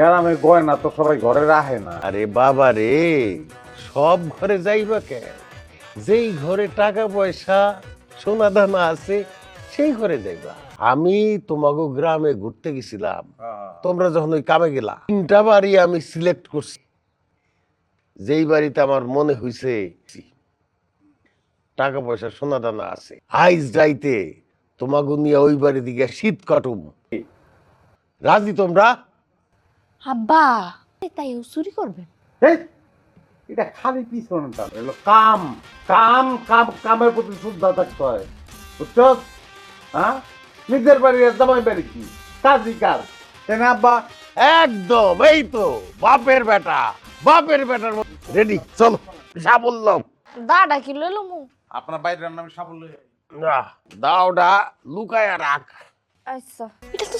গ্রামের গয়না তো সবাই ঘরে রাখে না। আরে বাবা রে, সব ঘরে যাইবা কে? যেই ঘরে টাকা পয়সা সোনা দানা আছে সেই ঘরে যাইবা। আমি তোমাকে গ্রামে ঘুরতে গেছিলাম, তোমরা যখন ওই কামে গেলা, 3টা বাড়ি আমি সিলেক্ট করছি। যেই বাড়িতে আমার মনে হইছে টাকা পয়সা সোনা দানা আছে, আইজ যাইতে তোমাকে নিয়ে ওই বাড়ি দিকে শীত কাটুম। রাজি তোমরা? আব্বা তাই চুরি করবেন? এই, এটা খালি পিছনে টান, এগুলো কাম কাম কাম কামের প্রতি শ্রদ্ধা থাকতে হয়, বুঝছো? হ্যাঁ, নিজের বাড়ি আর জামাই বাড়ি কি কাজই কাজ, তাই না আব্বা? একদম, এই তো বাপের বেটা, বাপের বেটার রেডি। চলো সাবল্য দাদা কি লইলো মু? আপনার বাইরের নামে সাফল্য। দাওটা লুকায়া রাখ। আচ্ছা, এটা তো